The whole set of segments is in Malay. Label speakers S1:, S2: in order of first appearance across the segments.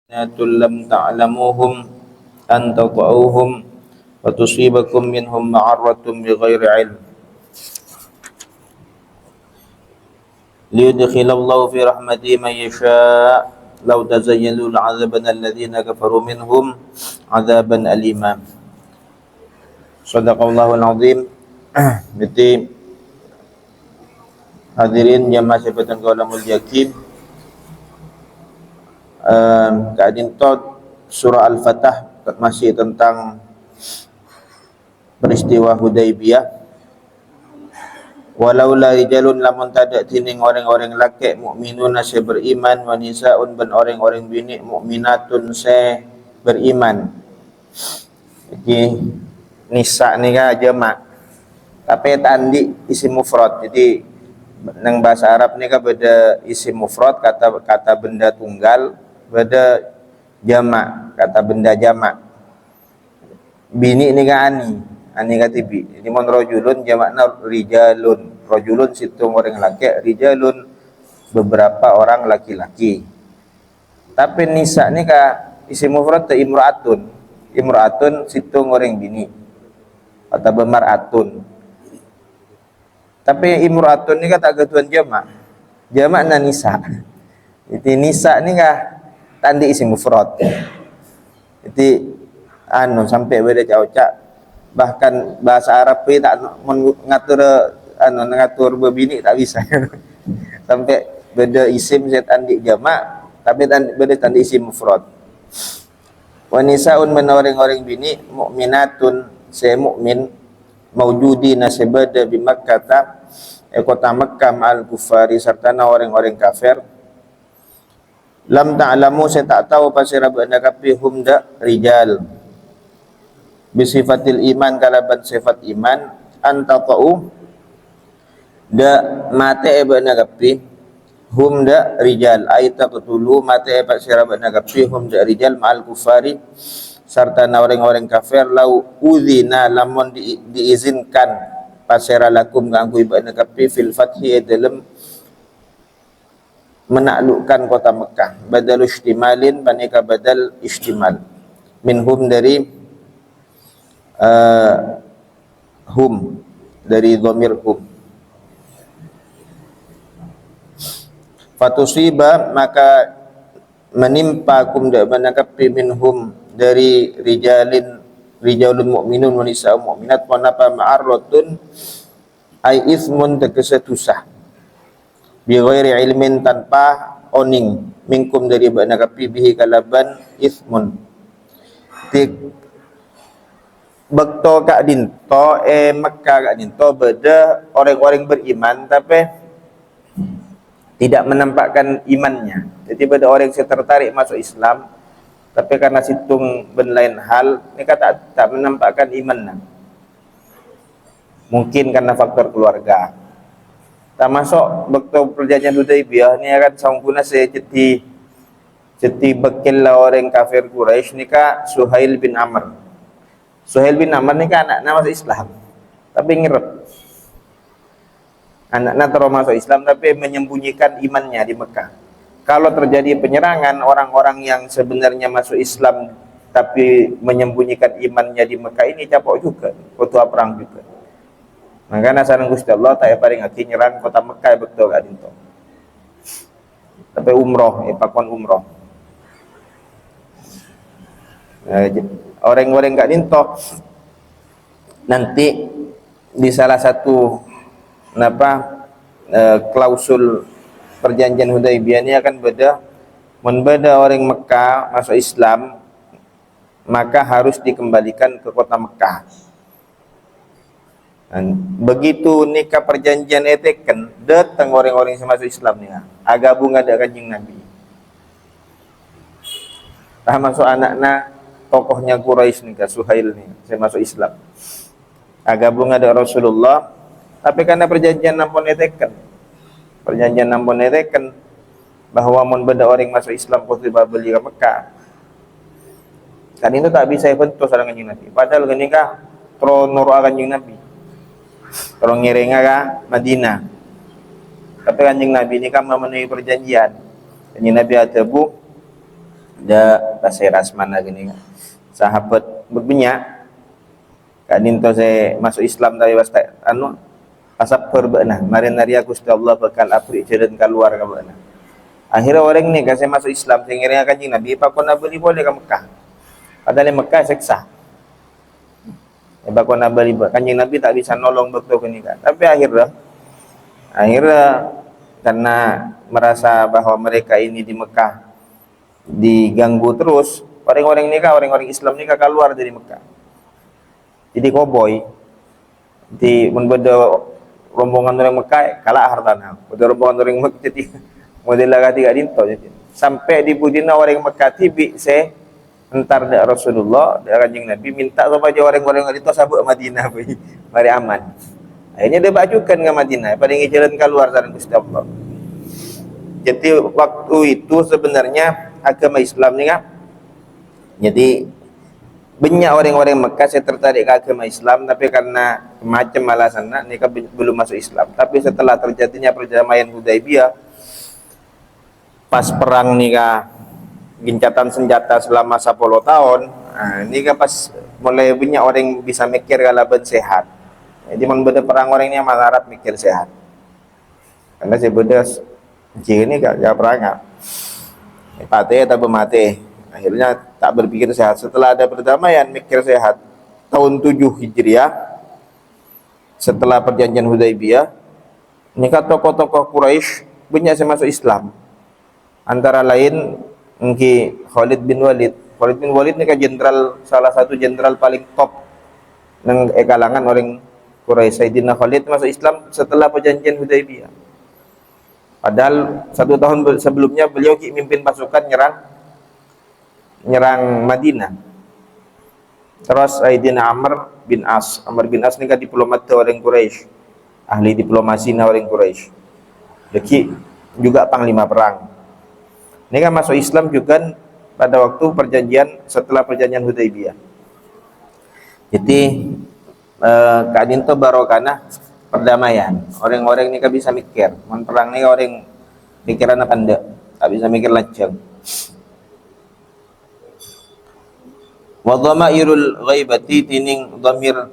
S1: لم تعلموهم أن تطؤوهم وتصيبكم منهم معرة بغير علم ليدخل الله في رحمته من يشاء لو تزينوا لعذبنا الذين كفروا منهم عذابا أليما. Sadaqallahul azim. Berarti hadirin jamaah Syabatan Kaulamul Yakin, keadaan surah Al-Fatah masih tentang peristiwa Hudaibiyah. Walau la rijalun lamun tadak tining orang-orang laki mukminun se beriman, wa nisaun ban orang-orang bini mukminatun se beriman. Jadi nisa ni kan jamak, tapi tandi isim mufrad. Jadi nang bahasa Arab ni kan beda isim mufrad kata benda tunggal, beda jamak kata benda jamak. Bini ni kan ani kata bi. Jadi mon rajulun jamakna rijalun. Rajulun situ orang laki, rijalun beberapa orang laki-laki. Tapi nisa ni kan isim mufrad ta imraatun. Imraatun situ orang bini atau bemar'atun. Tapi imraatun ni kan tak ketuan jamak. Jamak na nisa. Jadi nisa ni kan tandi isim mufrad. Jadi sampai beda cak-cak, bahkan bahasa Arab pun tak mengatur berbini tak bisa. Sampai beda isim saya tandi jamak, tapi beda tandi isim mufrad. Wa nisaun min orang-orang bini mukminatun saya mukmin maujudina sebada di Makkah kota Makkah ma'al kufari serta orang-orang kafir. Lam ta'lamu saya tak tahu pasal rabana kapi hum da rijal bisifatil iman kalaban sifat iman antata'u da mate ebana kapi hum da rijal aita qatulu mate pasal rabana kapi hum da rijal ma'al kufari serta orang-orang kafir lau udzina lamun diizinkan pasera lakum ganggu ibadna kapi fil fathi dalam menaklukkan kota Mekah badal istimalin panika badal istimal minhum dari hum dari dhamir hum fatusiba maka menimpa kum da manakapi minhum dari rijalun mu'minun wa nisa'un mu'minat wa napa ma'arratun ay ismun tegese dosa bi ghairi ilmin tanpa oning minkum dari bana kapi bihi kalaban ismun tik bekto kak dinto Mekah kak dinto beda orang-orang beriman tapi tidak menampakkan imannya. Jadi beda orang yang tertarik masuk Islam tapi karena situng ben lain hal mereka tak menampakkan iman. Mungkin karena faktor keluarga. Tak masuk waktu perjanjian Hudaibiyah ni akan sangkuna saya ceti bekil lah orang kafir Quraisy ni ka Suhail bin Amr. Suhail bin Amr ni kan anak masuk Islam tapi ngirep. Anak terus masuk Islam tapi menyembunyikan imannya di Mekah. Kalau terjadi penyerangan orang-orang yang sebenarnya masuk Islam tapi menyembunyikan imannya di Mekah ini capok juga, ketua perang juga. Makanya saran Gusti Allah tak paling hati nyerang kota Mekah betul gak dinto. Tapi umroh, pakon umroh. Orang-orang gak dinto nanti di salah satu klausul perjanjian Hudaibiyah ini akan beda orang Mekah masuk Islam maka harus dikembalikan ke kota Mekah. Dan begitu nikah perjanjian eteken datang orang-orang yang masuk Islam ni agabung ada kanjeng Nabi. Dah masuk anakna tokohnya Quraisy ni Suhail ni saya masuk Islam. Agabung ada Rasulullah tapi karena perjanjian nampun eteken bahwa mun benda orang masuk Islam pasti beli ke Mekah. Kan itu tak bisa bentuk sareng kanjeng Nabi. Padahal gini kah tro nurut kanjeng Nabi. Tro ngiringa ka Madinah. Tapi kanjeng Nabi ini kan memenuhi perjanjian. Kanjeng Nabi atabu Ada pasir rasman lagi ni kan. Sahabat berbanyak. Kak Ninto saya masuk Islam dari wasta asap perbana. Mari nari aku sudah Allah bakal apri jalan keluar ke bana. Akhirnya orang ni kasi masuk Islam sehingga kanjing Nabi apa kau nak beli boleh ke Mekah. Padahal Mekah seksa. Apa kau nak beli kanjing Nabi tak bisa nolong betul ke ni kan. Tapi akhirnya karena merasa bahawa mereka ini di Mekah diganggu terus, orang-orang ni kan orang-orang Islam ni kan keluar dari Mekah. Jadi koboi di membeda rombongan orang Mekah kalah hartana. Beda rombongan orang Mekah jadi model lagi tiga dinto jadi. Sampai di budina orang Mekah tibi se entar dak Rasulullah dak kanjeng Nabi minta supaya orang-orang itu sabuk Madinah mari aman. Akhirnya dia bajukan ke Madinah, paling jalan keluar dari Gusti Allah. Jadi waktu itu sebenarnya agama Islam ni kan. Jadi banyak orang-orang Mekah saya tertarik ke agama Islam, tapi karena macam alasan ni kan belum masuk Islam. Tapi setelah terjadinya perdamaian Hudaibiyah, pas perang ni kan gencatan senjata selama 10 tahun, ni kan pas mulai banyak orang bisa mikir kalau ben sehat. Jadi benda perang orang ni amat harap mikir sehat. Karena saya benda jika ni gak perang mati atau mati. Akhirnya tak berpikir sehat. Setelah ada perdamaian mikir sehat. Tahun 7 Hijriah setelah perjanjian Hudaibiyah, ni kan tokoh-tokoh Quraisy banyak yang masuk Islam. Antara lain Khalid bin Walid. Khalid bin Walid ni kan jenderal, salah satu jenderal paling top nang kalangan orang Quraisy. Sayyidina Khalid masuk Islam setelah perjanjian Hudaibiyah. Padahal 1 tahun sebelumnya beliau mimpin pasukan nyerang Madinah. Terus Sayyidina Amr bin As ni kan diplomat orang Quraisy, ahli diplomasi orang Quraisy. Jadi juga panglima perang. Ini kan masuk Islam juga pada waktu setelah perjanjian Hudaibiyah. Jadi keadaan itu barokana perdamaian. Orang-orang ni kan bisa mikir. Mun perang ni orang pikiran apa ndak? Tak bisa mikir lancang. Wa dhamairul ghaibati tining dhamir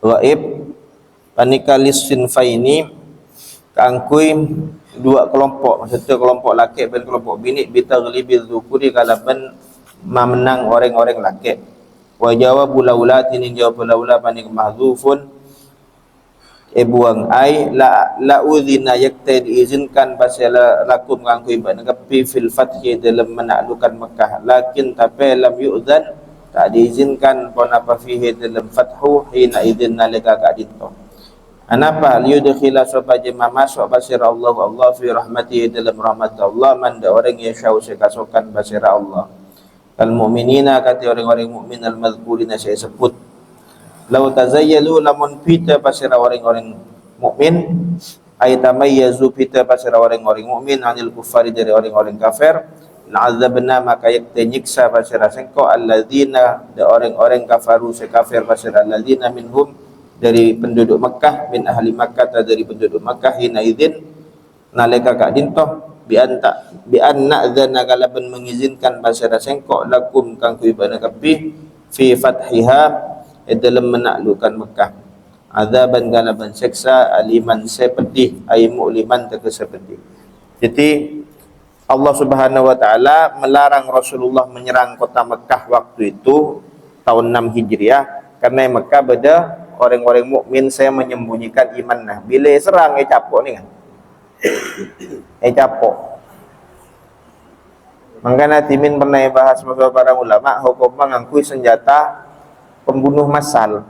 S1: ghaib panikalis sinfaini kangkui 2 kelompok, maksudnya kelompok laki dan kelompok bini bitaghlibil dzukuri kalaban memenang orang-orang laki. Wa jawabu laula tining jawab laula panik mahdzufun buang ai la udhina yakta diizinkan pasal lakum kangku ibadah kapi fil fathi dalam menaklukkan Mekah, lakin tapi lam yu'dzan tak diizinkan pon apa fihi dalam fathu hina idzin nalika kadito. Anapa liyudkhila supaya masuk basir Allah fi rahmatihi dalam rahmat Allah man da orang yang syau sekasukan basir Allah. Kal mu'minina kata orang-orang mukmin al mazkurina saya sebut. Lau tazayyalu lamun pita pasira orang-orang mukmin ay tamayyazu pita pasira orang-orang mukmin anil kufari dari orang-orang kafir la'adzabna maka yakta nyiksa pasira sengko alladzina da orang-orang kafaru se kafir pasira alladzina minhum dari penduduk Makkah min ahli Makkah dari penduduk Makkah hina idzin nalika ka dintoh bi anna dzana kalaban mengizinkan pasira sengko lakum kang kuibana kapi fi fathiha dalam menaklukkan Mekah. Azaban galaban seksa aliman sepedih ay mu'liman terkesepedih. Jadi Allah Subhanahu wa taala melarang Rasulullah menyerang kota Mekah waktu itu tahun 6 Hijriah karena Mekah beda orang-orang mukmin saya menyembunyikan iman. Nah, bila serang capok ni kan. Capok. Makanya timin pernah bahas beberapa para ulama hukum mengakui senjata pembunuh massal.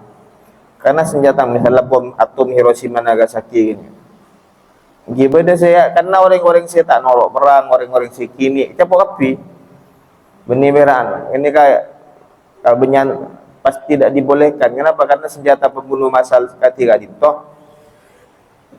S1: Karena senjata misalnya bom atom Hiroshima Nagasaki gini. Gimana saya karena orang-orang saya tak nolak perang, orang-orang saya kini capok api. Beniberan. Ini kayak benyan pasti tidak dibolehkan. Kenapa? Karena senjata pembunuh massal ketika itu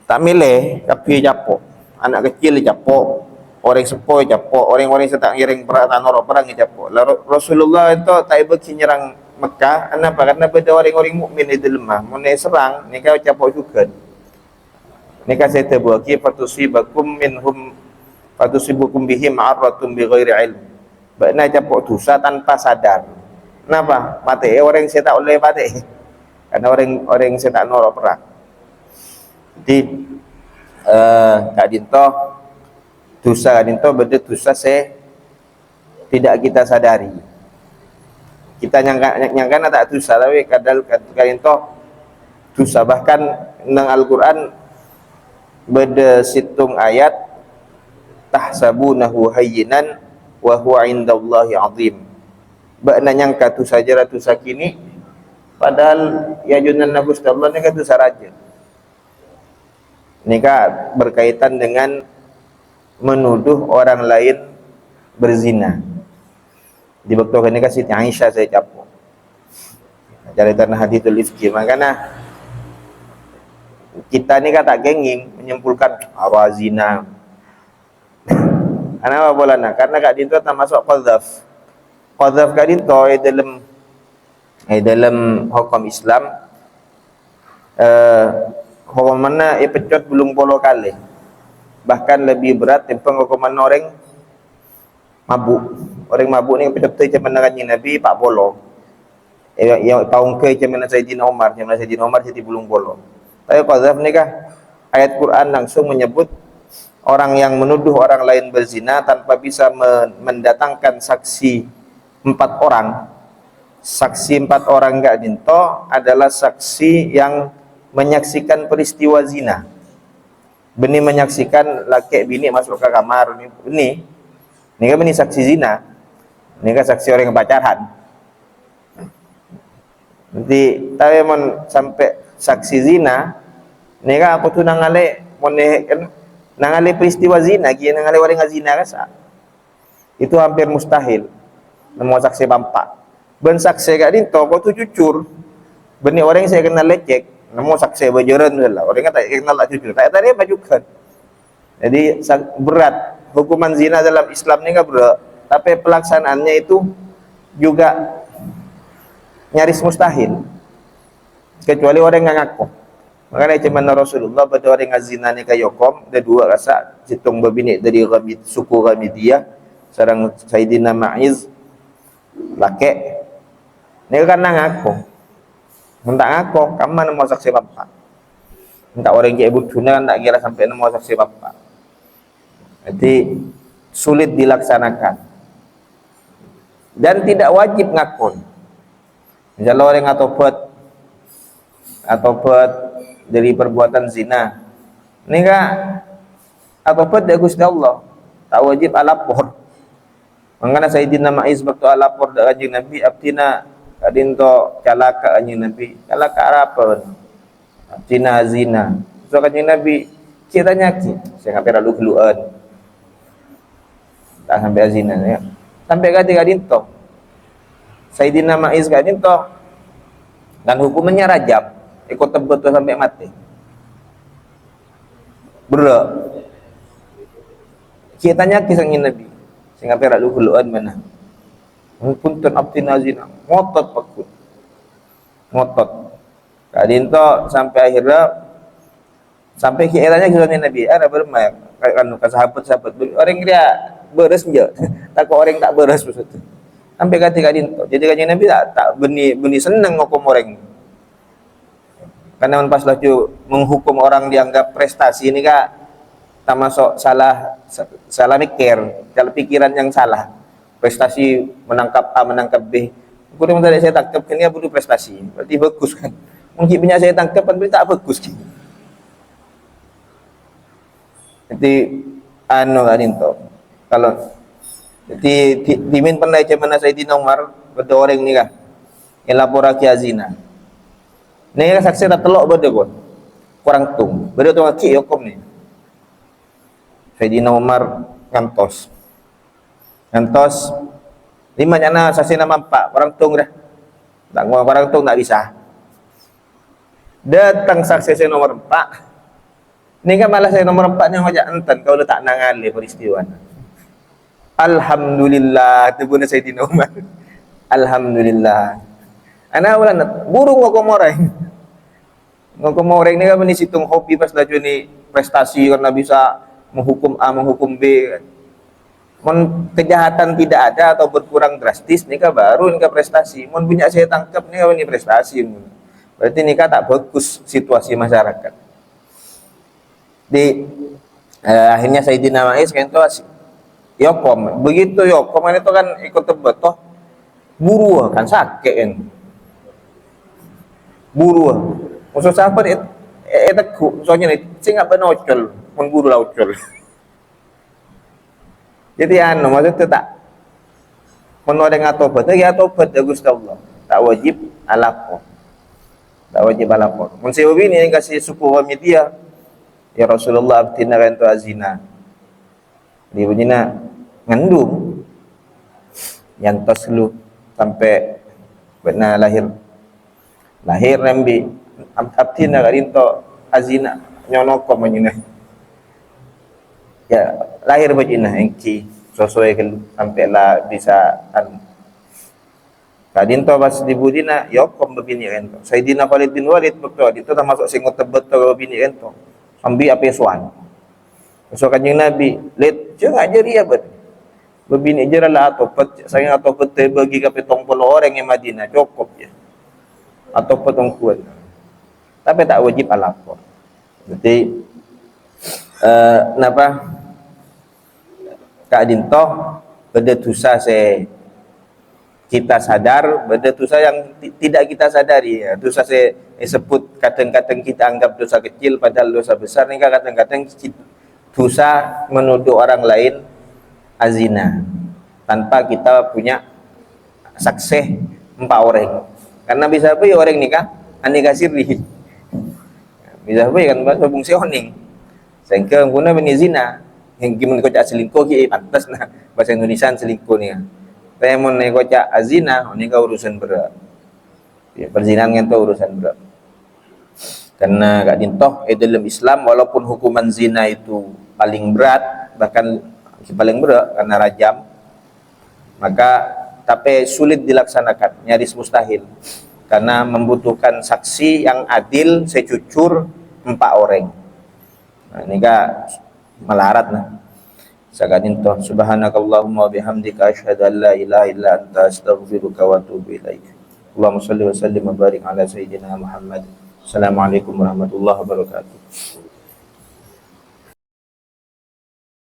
S1: tak milih api capok. Anak kecil capok, orang sepoi capok, orang-orang saya tak ngiring perang tak nolak perang capok. Rasulullah itu tak bagi nyerang Mekah, kenapa? Karena beda orang-orang mukmin itu lemah. Mun serang, ni kau capok juga. Ni kan saya terbuat ki fatusibakum minhum fatusibukum bihim ma'arratum bighairi ilm. Bakna capok dosa tanpa sadar. Kenapa? Mati orang saya tak boleh mati. Karena orang saya tak norok perang. Jadi Kak Dinto dosa Kak Dinto benda dosa saya tidak kita sadari. Kita nyangka tak dosa, tapi kadang Kak Dinto dosa. Bahkan nang Al-Quran beda situng ayat tahsabunahu hayyinan wa huwa indallahi azim. Bakna nyangka tu saja tu sakini, padahal ya junan Nabi sallallahu alaihi wasallam tu saraja. Nikah berkaitan dengan menuduh orang lain berzina. Di waktu ini Siti Aisyah saya capuk. Cerita hadithul ifki, makanya kita ni kan tak genging menyimpulkan awal zina. Kenapa bolana? Karena Kak Dinto tak masuk qadzaf. Qadzaf Kak Dinto dalam hukum Islam hukum mana pecot belum 10 kali. Bahkan lebih berat timbang hukuman orang mabuk. Orang mabuk ni pecot tu macam mana kanjeng Nabi 40. Yang tahun ke macam mana Sayyidina Umar, macam mana Sayyidina Umar jadi belum 10. Tapi qadzaf ni kah ayat Quran langsung menyebut orang yang menuduh orang lain berzina tanpa bisa mendatangkan saksi 4 orang. Saksi 4 orang Kak Dinto adalah saksi yang menyaksikan peristiwa zina. Bini menyaksikan laki bini masuk ke kamar ni kan bini saksi zina. Ni kan saksi orang yang pacaran. Nanti tapi mon sampai saksi zina ni kan aku tu nangale kan nangale peristiwa zina, kia nangale orang zina kan itu hampir mustahil. Nemu saksi bampak. Ben saksi Kak Dinto kau tu jujur. Beni orang yang saya kenal lecek, nemu saksi berjaran lah. Orang kan tak kenal tak jujur. Tak tadi majukan. Jadi berat hukuman zina dalam Islam ni kan berat. Tapi pelaksanaannya itu juga nyaris mustahil. Kecuali orang yang ngaku. Makanya cuman Rasulullah pada orang yang zina ni kayokom, ada 2 rasa, hitung berbini dari suku Ghamidiyah, sarang Sayyidina Ma'iz, laki. Ni kan ngaku. Hendak ngaku, kamu mau saksi bapak. Hendak orang yang ibu tuna kan tak kira sampai mau saksi bapak. Jadi sulit dilaksanakan. Dan tidak wajib ngakun. Misalnya orang ataupat dari perbuatan zina. Ini kan ataupat dari Gusti Allah. Tak wajib alapor. Mangana Sayyidina Ma'iz waktu alapor dari Kanjeng Nabi, abtina kadinto calaka Kanjeng Nabi. Calaka apa? Abtina zina. So Kanjeng Nabi ceritanya saya ngapain lalu keluar. Tak sampai zina ya. Sampai kadinto. Sayyidina Ma'iz kadinto dan hukumannya rajab. Ikut tebet sampai mati. Berat. Ceritanya kisah Nabi. Sehingga perak lu keluar mana. Punten abtina zina. Ngotot pakut. Ngotot. Kadinto sampai akhirnya sampai kiranya kisah Nabi. Ada bermain kan sahabat-sahabat. Orang dia beres je. Takut orang tak beres maksud tu. Sampai kata Dinto. Jadi Kanjeng Nabi tak beni senang hukum orang. Karena pas lah menghukum orang dianggap prestasi ini kak tak masuk salah mikir, kalau pikiran yang salah. Prestasi menangkap A menangkap B. Kurang tadi saya tangkap kan dia butuh prestasi. Berarti bagus kan. Mungkin punya saya tangkap kan berarti tak bagus kan. Jadi Dinto. Kalau jadi dimin pernah macam mana Sayyidina Umar berdua orang ni kah yang lapor rakyat zina. Ni kan saksi tak telok benda pun kurang tung benda tu laki hukum ni. Sayyidina Umar ngantos lima jana saksi nama 4 orang tung dah tak mau orang tung tak bisa datang saksi saya nomor 4 ni kan malah saya nomor 4 ni ngajak enten kau letak nangali peristiwa. Alhamdulillah tu guna Sayyidina Umar. Alhamdulillah. Ana ulan burung ngoko moreng. Ngoko moreng ni kan ni situng hobi pas laju ni prestasi karena bisa menghukum A menghukum B kan. Mun kejahatan tidak ada atau berkurang drastis, nikah baru nikah prestasi. Mun punya saya tangkap nikah ini prestasi. Berarti nikah tak bagus situasi masyarakat. Di akhirnya Sayyidina Ma'is kan itu Yokom. Begitu Yokom itu kan ikut tebet toh buru kan sakit kan. Buru. Maksud sahabat itu soalnya nih sing nggak benocol, mun buru laucol. Jadi maksudnya tak menoleh ngatobat, ya tobat ya Gusti Allah. Tak wajib alapo. Tak wajib alapo. Mun sebab ini yang kasih suku wa media, ya Rasulullah abtina kan tu azina. Di bunyinya ngandung yang taslu sampai benar lahir nambi abtina kan itu azina nyonoko menyinah. Ya lahir begini engki sesuai sampailah bisa kadin to pas dibudina yokom begini kan to Sayyidina Khalid bin Walid betul itu termasuk sing tebet to begini kan to ambi ape soan so kanjeng Nabi let jeung aja dia begini aja lah atau pet saya atau pet bagi ka 70 orang yang Madinah cukup ya atau petong kuat tapi tak wajib alapor jadi napa Kak Dintoh beda dosa kita sadar, beda dosa yang tidak kita sadari ya. Dosa saya sebut kadang-kadang kita anggap dosa kecil padahal dosa besar nih kadang-kadang dosa menuduh orang lain azina tanpa kita punya saksi 4 orang. Karena bisa apa ya orang nikah anika sirri. Bisa apa ya kan babung sioning. Sehingga guna zina yang gimana kocak selingkuh pantas nah bahasa Indonesia selingkuh nih tapi mau nih kocak azina ini kau urusan berat ya, perzinahan itu urusan berat karena Kak Dintoh dalam Islam walaupun hukuman zina itu paling berat bahkan paling berat karena rajam maka tapi sulit dilaksanakan nyaris mustahil karena membutuhkan saksi yang adil secucur 4 orang nah ini Kak malarat nah sakatin toh subhanakallahumma bihamdika asyhadu an la ilaha illa anta astaghfiruka wa atubu ilaik. Allahumma shalli wa sallim wa barik ala sayyidina Muhammad. Assalamualaikum warahmatullahi wabarakatuh.